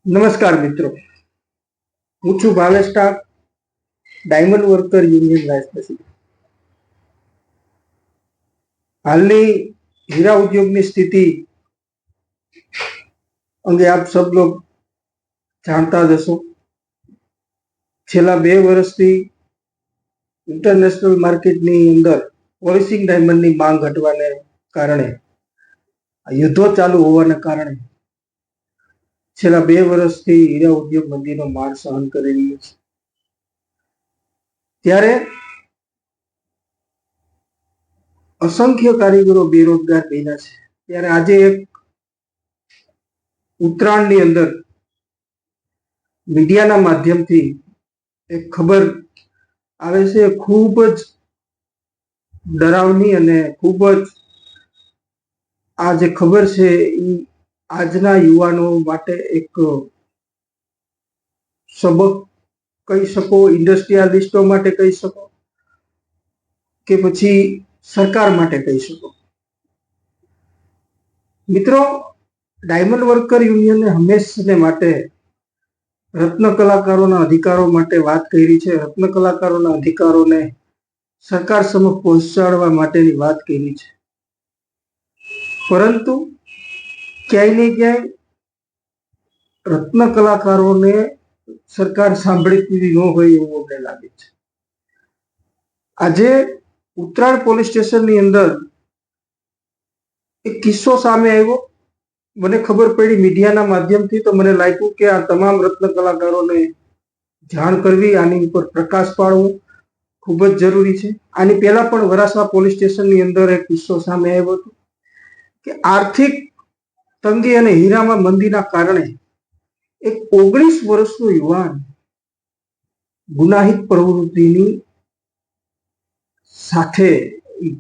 નમસ્કાર મિત્રો, હું છું Bhavesh Tak, diamond worker union vice president. હાલની હીરા ઉદ્યોગની સ્થિતિ અંગે આપ સબ લોગ જાણતા જ હશો. છેલ્લા 2 વર્ષથી ઇન્ટરનેશનલ માર્કેટની અંદર પોલિશિંગ ડાયમંડની માંગ ઘટવાને કારણે, યુદ્ધો ચાલુ હોવાના કારણે છેલ્લા 2 વર્ષથી હીરા ઉદ્યોગ મંદીનો માર સહન કરી રહ્યો છે. ત્યારે અસંખ્ય કારીગરો બેરોજગાર બન્યા છે. ત્યારે આજે એક ઉત્તરાયણની અંદર મીડિયાના માધ્યમથી એક ખબર આવે છે, ખૂબ જ ડરાવની અને ખૂબ જ આ જે ખબર છે એ આજના યુવાનો માટે એક સબક કહી શકો, ઇન્ડસ્ટ્રીયાલિસ્ટો માટે કહી શકો કે પછી સરકાર માટે કહી શકો. મિત્રો, ડાયમંડ વર્કર યુનિયને હંમેશને માટે રત્ન કલાકારોના અધિકારો માટે વાત કરી છે. રત્ન કલાકારોના અધિકારોને સરકાર સમક્ષ પહોંચાડવા માટેની વાત કરી છે. પરંતુ ક્યાંય ને ક્યાંય રત્ન કલાકારોને સરકાર સાંભળતી ન હોય એવું અમને લાગે છે. આજે ઉત્તરાયણ પોલીસ સ્ટેશનની અંદર એક કિસ્સો સામે આવ્યો. મને ખબર પડી મીડિયાના માધ્યમથી, તો મને લાગ્યું કે આ તમામ રત્ન કલાકારોને જાણ કરવી, આની ઉપર પ્રકાશ પાડવો ખૂબ જ જરૂરી છે. આની પહેલા પણ વરાછા પોલીસ સ્ટેશનની અંદર એક કિસ્સો સામે આવ્યો હતો કે આર્થિક તંગી અને હીરામાં મંદીના કારણે એક 19 વર્ષનો યુવાન ગુનાહિત પ્રવૃત્તિની સાથે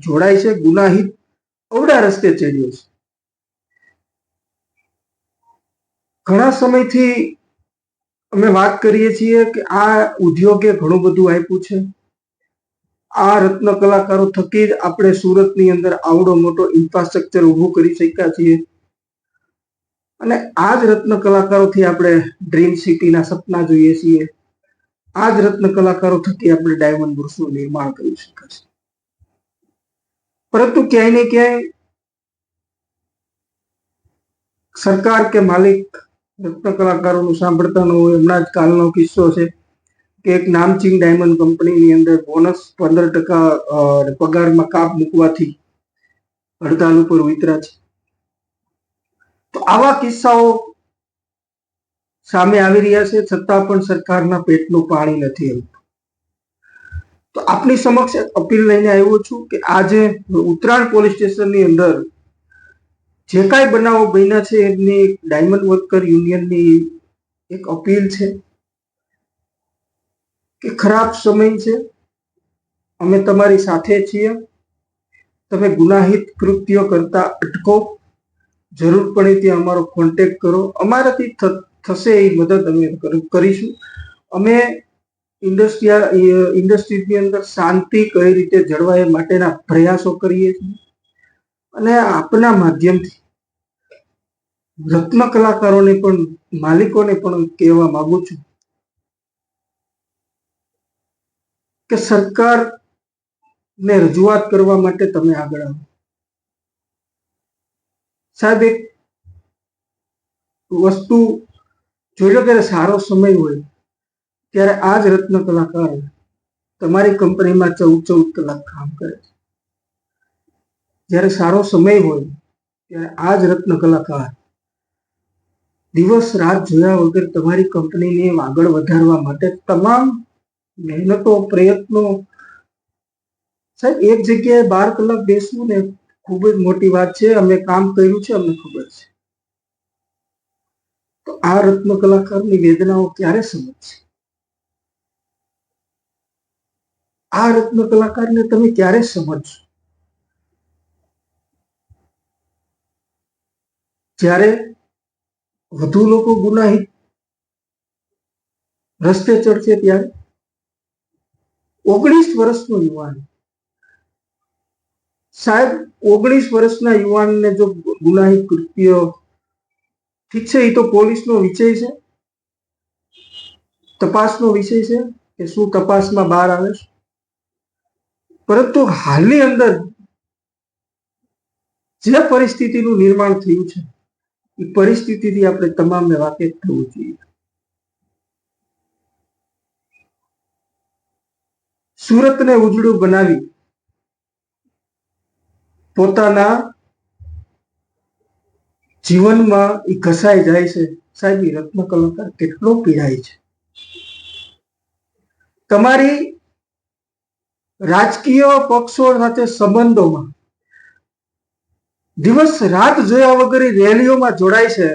જોડાય છે, ગુનાહિત અવળા રસ્તે ચડ્યો છે. ઘણા સમયથી અમે વાત કરીએ છીએ કે આ ઉદ્યોગે ઘણું બધું આપ્યું છે. આ રત્ન કલાકારો થકી જ આપણે સુરતની અંદર આવડો મોટો ઇન્ફ્રાસ્ટ્રક્ચર ઊભું કરી શક્યા છીએ. અને આ જ રત્ન કલાકારોથી આપણે ડ્રીમ સિટીના સપના જોઈએ છીએ. આ જ રત્ન કલાકારો થકી આપણે ડાયમંડ બુર્સનું નિર્માણ કરી શક્યા છીએ. પરંતુ ક્યાંય ને ક્યાંય સરકાર કે માલિક રત્ન કલાકારોનું સાંભળતા ન હોય. હમણાં જ કાલનો કિસ્સો છે કે એક નામચીન ડાયમંડ કંપનીની અંદર બોનસ 15% પગારમાં કાપ મૂકવાથી હડતાલ ઉપર ઉતર્યા છે. તો આવા કિસ્સાઓ સામે આવી રહ્યા છે, છતાં પણ સરકારના પેટનું પાણી નથી આવતું. તો આપની સમક્ષ અપીલ લઈને આવ્યો છું કે આજે ઉત્તરાયણ પોલીસ સ્ટેશનની અંદર જે કાંઈ બનાવો બન્યા છે એમની ડાયમંડ વર્કર યુનિયનની એક અપીલ છે કે ખરાબ સમય છે, અમે તમારી સાથે છીએ. તમે ગુનાહિત કૃત્યો કરતા અટકો. જરૂર પડે ત્યાં અમારો કોન્ટેક્ટ કરો. અમારાથી થશે એ મદદ અમે કરીશું. અમે ઇન્ડસ્ટ્રીની અંદર શાંતિ કઈ રીતે જળવાય માટેના પ્રયાસો કરીએ છીએ. અને આપના માધ્યમથી રત્ન કલાકારોને પણ, માલિકોને પણ કહેવા માંગુ છું કે સરકારને રજૂઆત કરવા માટે તમે આગળ આવો. સાહેબ, એક વસ્તુ જોઈ લો, ત્યારે સારો સમય હોય ત્યારે આ જ રત્ન કલાકાર તમારી કંપનીમાં 14 કલાક કામ કરે છે. જ્યારે સારો સમય હોય ત્યારે આ જ રત્ન કલાકાર દિવસ રાત જોયા વગર તમારી કંપનીને આગળ વધારવા માટે તમામ મહેનતો, પ્રયત્નો. સાહેબ, એક જગ્યાએ 12 કલાક બેસવું ને ખૂબ જ મોટી વાત છે. અમે કામ કર્યું છે, અમને ખબર છે. તો આ રત્ન કલાકારની વેદનાઓ ક્યારે સમજશે? આ રત્ન કલાકારને તમે ક્યારે સમજશો? જ્યારે વધુ લોકો ગુનાહિત રસ્તે ચડશે ત્યારે 19 વર્ષનો યુવાન, સાહેબ, 19 વર્ષના યુવાનને જો ગુનાહિત કૃત્ય, ઠીક છે, એ તો પોલીસનો વિષય છે, તપાસનો વિષય છે કે શું તપાસમાં બહાર આવે છે, પરંતુ હાલની અંદર જે પરિસ્થિતિનું નિર્માણ થયું છે એ પરિસ્થિતિથી આપણે તમામને વાકેફ થવું જોઈએ. સુરતને ઉજળું બનાવી પોતાના જીવનમાં એ ઘસાઈ જાય છે. સાહેબ, એ રત્ન કલાકાર કેટલો પીડાય છે. તમારી રાજકીય પક્ષો સાથે સંબંધોમાં દિવસ રાત જોયા વગર રેલીઓમાં જોડાય છે.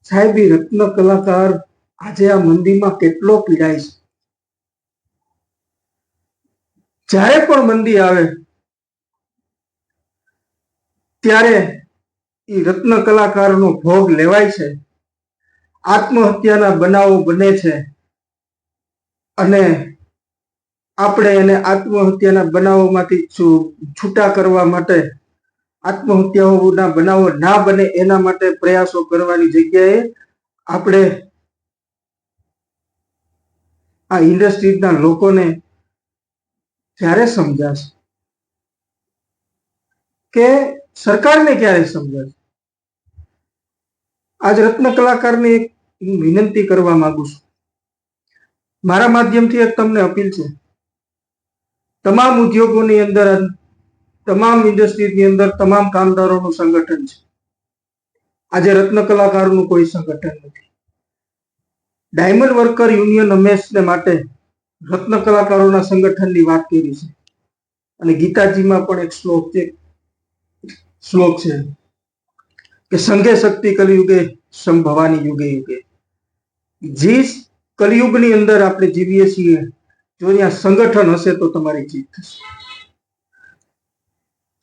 સાહેબ, એ રત્ન કલાકાર આજે આ મંદીમાં કેટલો પીડાય છે. જ્યારે પણ મંદી આવે ત્યારે એ રત્ન કલાકારનો ભોગ લેવાય છે. આત્મહત્યાના બનાવો બને છે અને આપણે એને આત્મહત્યાના બનાવોમાંથી છૂટા કરવા માટે, આત્મહત્યાઓના બનાવો ના બને એના માટે પ્રયાસો કરવાની જગ્યાએ આપણે આ ઇન્ડસ્ટ્રીના લોકોને ક્યારે સમજાશે, કે સરકારને ક્યારે સમજાશે? આજ રત્ન કલાકારને એક વિનંતી કરવા માંગુ છું. મારા માધ્યમથી એક તમને અપીલ છે. તમામ ઉદ્યોગોની અંદર, તમામ ઇન્ડસ્ટ્રીની અંદર તમામ કામદારોનું સંગઠન છે. આજે રત્ન કલાકારોનું કોઈ સંગઠન નથી. ડાયમંડ વર્કર યુનિયન હંમેશને માટે રત્ન કલાકારોના સંગઠનની વાત કરી છે. અને ગીતાજીમાં પણ એક શ્લોક છે કે સંઘે શક્તિ કલયુગે સંભવાની યુગે યુગે. જે કલયુગની અંદર આપણે જીવીએ છીએ, જો ત્યાં સંગઠન હશે તો તમારી જીત થશે.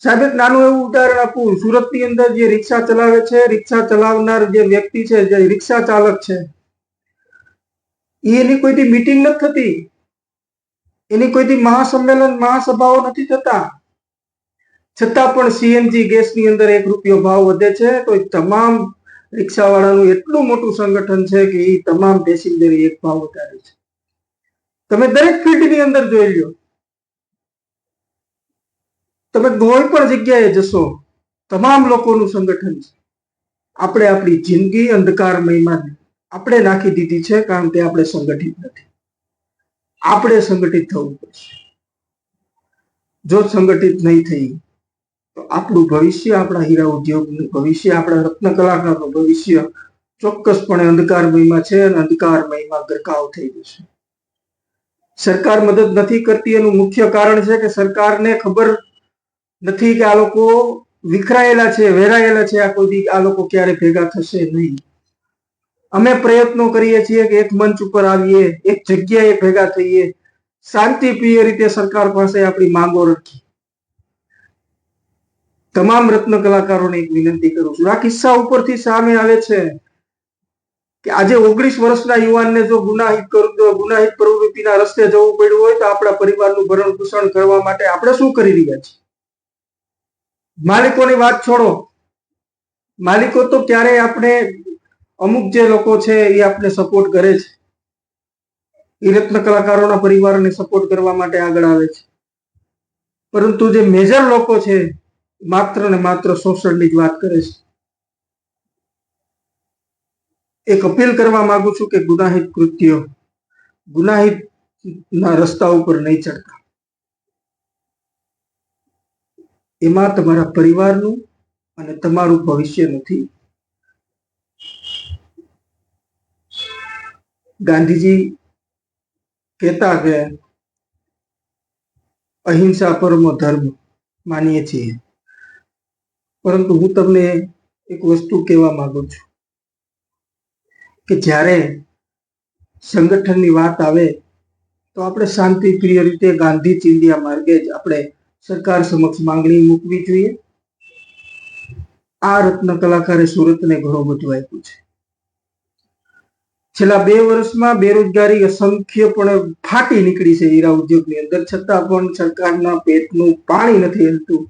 સાહેબ, એક નાનું એવું ઉદાહરણ આપું. સુરતની અંદર જે રિક્ષા ચલાવે છે, રિક્ષા ચલાવનાર જે વ્યક્તિ છે, જે રિક્ષા ચાલક છે, એની કોઈથી મીટિંગ નથી થતી, એની કોઈથી મહાસંમેલન મહાસભાઓ નથી થતા, છતાં પણ સીએનજી ગેસની અંદર ₹1 ભાવ વધે છે તો તમામ રિક્ષાવાળાનું એટલું મોટું સંગઠન છે કે એ તમામ પેસેન્જર એક ભાવ વધારે છે. તમે દરેક ફિલ્ડની અંદર જોઈ લો, તમે કોઈ પણ જગ્યાએ જશો, તમામ લોકોનું સંગઠન છે. આપણે આપણી જિંદગી અંધકારમયમાં આપણે નાખી દીધી છે, કારણ કે આપણે સંગઠિત નથી. આપણે સંગઠિત થવું પડશે. જો સંગઠિત નહીં થઈ તો આપણું ભવિષ્ય, આપણા હીરા ઉદ્યોગનું ભવિષ્ય, આપણા રત્ન કલાકારનું ભવિષ્ય ચોક્કસપણે અંધકારમયમાં છે અને અંધકારમયમાં ગરકાવ થઈ જશે. સરકાર મદદ નથી કરતી એનું મુખ્ય કારણ છે કે સરકારને ખબર નથી કે આ લોકો વિખરાયેલા છે, વેરાયેલા છે. આ લોકો ક્યારે ભેગા થશે નહીં. અમે પ્રયત્નો કરીએ છીએ કે એક મંચ ઉપર આવીએ, એક જગ્યાએ ભેગા થઈએ, શાંતિપ્રિય રીતે સરકાર પાસે આપણી માંગો રાખીએ. તમામ રત્ન કલાકારોને એક વિનંતી કરું છું. આ કિસ્સા ઉપરથી સામે આવે છે કે આજે 19 વર્ષના યુવાનને જો ગુનાહિત પ્રવૃત્તિના રસ્તે જવું પડ્યું હોય તો આપણા પરિવારનું ભરણ પોષણ કરવા માટે આપણે શું કરી રહ્યા છીએ? માલિકોની વાત છોડો. માલિકો તો ક્યારેય આપણે, અમુક જે લોકો છે એ આપણે સપોર્ટ કરે છે, એ રત્ન કલાકારોના પરિવારને સપોર્ટ કરવા માટે આગળ આવે છે, પરંતુ જે મેજર લોકો છે માત્ર ને માત્ર શોષણની જ વાત કરે છે. એક અપીલ કરવા માંગુ છું કે ગુનાહિત કૃત્યો, ગુનાહિત ના રસ્તા ઉપર નહીં ચડતા. એમાં તમારા પરિવારનું અને તમારું ભવિષ્ય નથી. ગાંધીજી કહેતા કે અહિંસા પરમો ધર્મ માનીએ છીએ, પરંતુ હું તમને એક વસ્તુ કહેવા માંગુ છું કે જ્યારે સંગઠનની વાત આવે તો આપણે શાંતિપ્રિય રીતે ગાંધી ચિંધ્યા માર્ગે જ આપણે સરકાર સમક્ષ માંગણી મૂકવી જોઈએ. આ રત્ન કલાકારે સુરતને ઘણું બધું આપ્યું છે. છેલ્લા 2 વર્ષમાં બેરોજગારી અસંખ્યપણે ફાટી નીકળી છે હીરા ઉદ્યોગની અંદર, છતાં પણ સરકારના પેટનું પાણી નથી હલતું.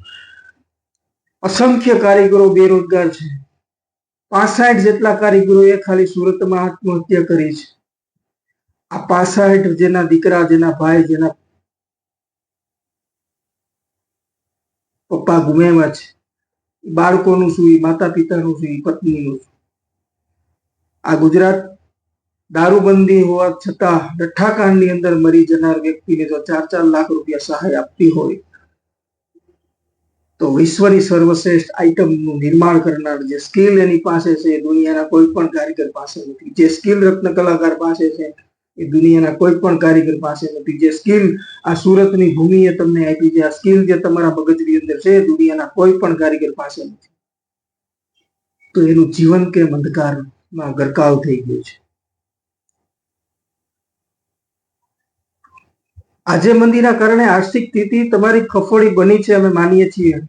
અસંખ્ય કારીગરો બેરોજગાર છે. 65 જેટલા કારીગરોએ ખાલી સુરતમાં આત્મહત્યા કરી છે. આ 65 જેના દીકરા, જેના ભાઈ, જેના પપ્પા ગુમાવ્યા છે, બાળકોનું શું, માતા પિતાનું શું, પત્નીનું શું. આ ગુજરાત દારૂબંધી હોવા છતાં લઠ્ઠાકાંડની અંદર મરી જનાર વ્યક્તિને જો 4-4 લાખ રૂપિયા સહાય આપતી હોય તો વિશ્વની સર્વશ્રેષ્ઠ આઇટમનું નિર્માણ કરનાર જે સ્કિલ એની પાસે છે દુનિયાના કોઈ પણ કારીગર પાસે નથી. જે સ્કિલ રત્ન કલાકાર પાસે છે એ દુનિયાના કોઈ પણ કારીગર પાસે નથી. જે સ્કિલ આ સુરતની ભૂમિએ તમને આપી છે, આ સ્કિલ જે તમારા મગજની અંદર છે દુનિયાના કોઈ પણ કારીગર પાસે નથી. તો એનું જીવન કેમ અંધકારમાં ગરકાવ થઈ ગયું છે. આજે મંદીના કારણે આર્થિક સ્થિતિ તમારી કફોડી બની છે, અમે માનીએ છીએ,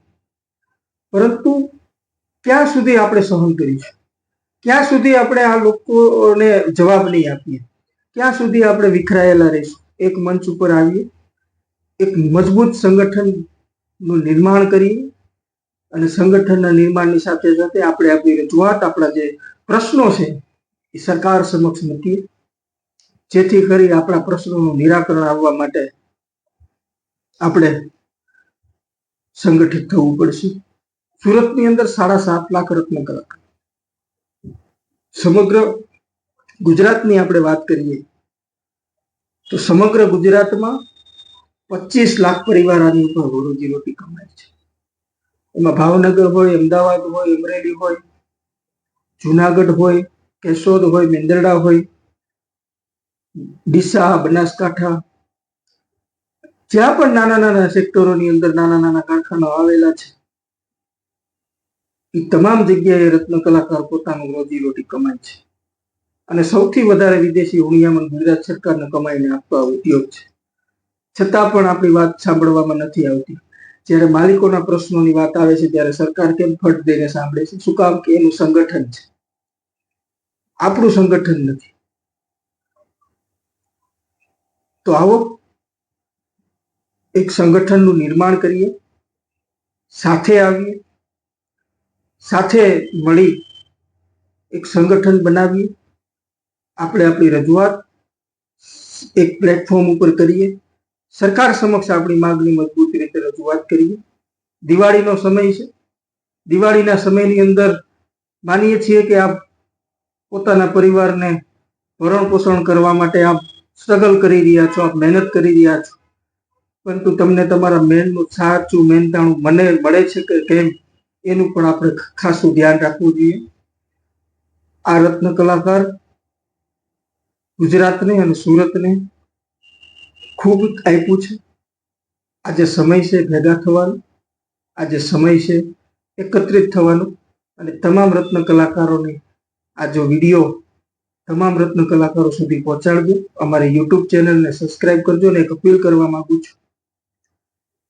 પરંતુ ક્યાં સુધી આપણે સહન કરીશું? ક્યાં સુધી આપણે આ લોકોને જવાબ નહીં આપીએ? ક્યાં સુધી આપણે વિખરાયેલા રહીશું? એક મંચ ઉપર આવીએ, એક મજબૂત સંગઠનનું નિર્માણ કરીએ અને સંગઠનના નિર્માણની સાથે સાથે આપણે આપણી રજૂઆત, આપણા જે પ્રશ્નો છે એ સરકાર સમક્ષ મૂકીએ, જેથી કરી આપણા પ્રશ્નોનું નિરાકરણ આવવા માટે આપણે સંગઠિત થવું પડશે. સુરતની અંદર 7.5 લાખ રત્ન કલાકાર, સમગ્ર ગુજરાતની આપણે વાત કરીએ તો સમગ્ર ગુજરાતમાં 25 લાખ પરિવાર આની ઉપર રોજીરોટી કમાય છે. એમાં ભાવનગર હોય, અમદાવાદ હોય, અમરેલી હોય, જુનાગઢ હોય, કેશોદ હોય, મેંદરડા હોય, ડીસા, બનાસકાંઠા, જ્યાં પણ નાના નાના સેક્ટરોની અંદર નાના નાના કારખાનાઓ આવેલા છે એ તમામ જગ્યાએ રત્ન કલાકાર પોતાનું રોજીરોટી કમાય છે. અને સૌથી વધારે વિદેશી હુંડિયામણ ગુજરાત સરકારને કમાઈને આપવા ઉદ્યોગ છે. છતાં પણ આપણી વાત સાંભળવામાં નથી આવતી. જ્યારે માલિકોના પ્રશ્નોની વાત આવે છે ત્યારે સરકાર કેમ ફટ દઈને સાંભળે છે? શું કામ? કે એનું સંગઠન છે, આપણું સંગઠન નથી. તો આવો એક સંગઠનનું નિર્માણ કરીએ, સાથે આવીએ, સાથે મળી એક સંગઠન બનાવીએ, આપણે આપણી રજૂઆત એક પ્લેટફોર્મ ઉપર કરીએ, સરકાર સમક્ષ આપણી માંગણી મજબૂત રીતે રજૂઆત કરીએ. દિવાળીનો સમય છે, દિવાળીના સમયની અંદર માનીએ છીએ કે આપ પોતાના પરિવારને ભરણ પોષણ કરવા માટે આપ સ્ટ્રગલ કરી રહ્યા છો, આપ મહેનત કરી રહ્યા છો, પરંતુ તમને તમારા મહેનતનું સાચું મહેનતાણું મને મળે છે કે કેમ એનું પણ આપણે ખાસું ધ્યાન રાખવું જોઈએ. આ રત્ન કલાકાર ગુજરાતને અને સુરતને ખૂબ આપ્યું છે. આજે સમય છે ભેગા થવાનો, આજે સમય છે એકત્રિત થવાનો અને તમામ રત્ન કલાકારોને આ જો વિડીયો તમામ રત્ન કલાકારો સુધી પહોંચાડજો. અમારી યુટ્યુબ ચેનલને સબસ્ક્રાઇબ કરજો. અને એક અપીલ કરવા માંગુ છું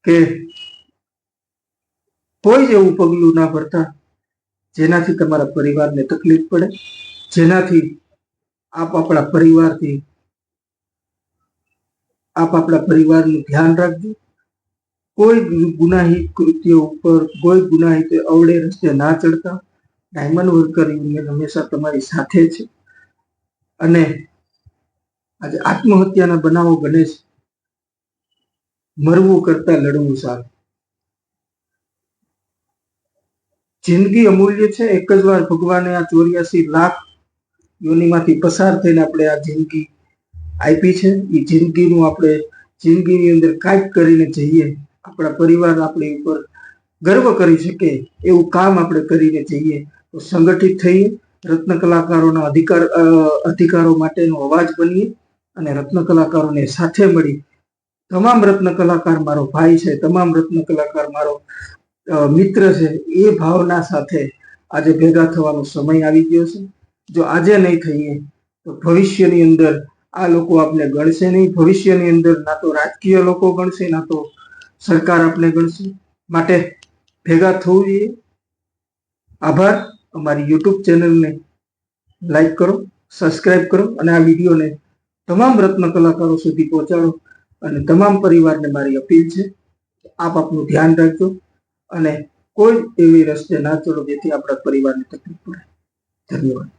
કે કોઈ જ એવું પગલું ના ભરતા જેનાથી તમારા પરિવારને તકલીફ પડે, જેનાથી આપ આપણા પરિવારનું ધ્યાન રાખજો. કોઈ ગુનાહિત કૃત્યો ઉપર, કોઈ ગુનાહિત અવળે રસ્તે ના ચડતા. ડાયમંડ વર્કર યુનિયન હંમેશા તમારી સાથે છે. અને આજે આત્મહત્યાના બનાવો બને છે, મરવું કરતા લડવું સારું. જિંદગી અમૂલ્ય છે. એક જ વાર ભગવાને આ 84 લાખ યોનિમાંથી પસાર થઈને આપણે આ જિંદગી આપી છે. એ જિંદગીનું આપણે જિંદગીની અંદર કાંઈક કરીને જઈએ, આપણા પરિવાર આપણી ઉપર ગર્વ કરી શકે એવું કામ આપણે કરીને જઈએ, તો સંગઠિત થઈએ, રત્ન કલાકારોના અધિકારો માટેનો અવાજ બનીએ અને રત્ન કલાકારોને સાથે મળી તમામ રત્ન કલાકાર મારો ભાઈ છે, તમામ રત્ન કલાકાર મારો મિત્ર છે, એ ભાવના સાથે આજે ભેગા થવાનો સમય આવી ગયો છે. જો આજે નહીં થઈએ તો ભવિષ્યની અંદર આ લોકો આપણે ગણશે નહીં. ભવિષ્યની અંદર ના તો રાજકીય લોકો ગણશે, ના તો સરકાર આપણે ગણશે. માટે ભેગા થવું જોઈએ. આભાર. અમારી યુટ્યુબ ચેનલને લાઈક કરો, સબસ્ક્રાઇબ કરો અને આ વિડીયોને તમામ રત્ન કલાકારો સુધી પહોંચાડો. અને તમામ પરિવારને મારી અપીલ છે આપ આપનું ધ્યાન રાખજો અને કોઈ એવી રસ્તે ના ચડો જેથી આપણા પરિવારને તકલીફ પડે. ધન્યવાદ.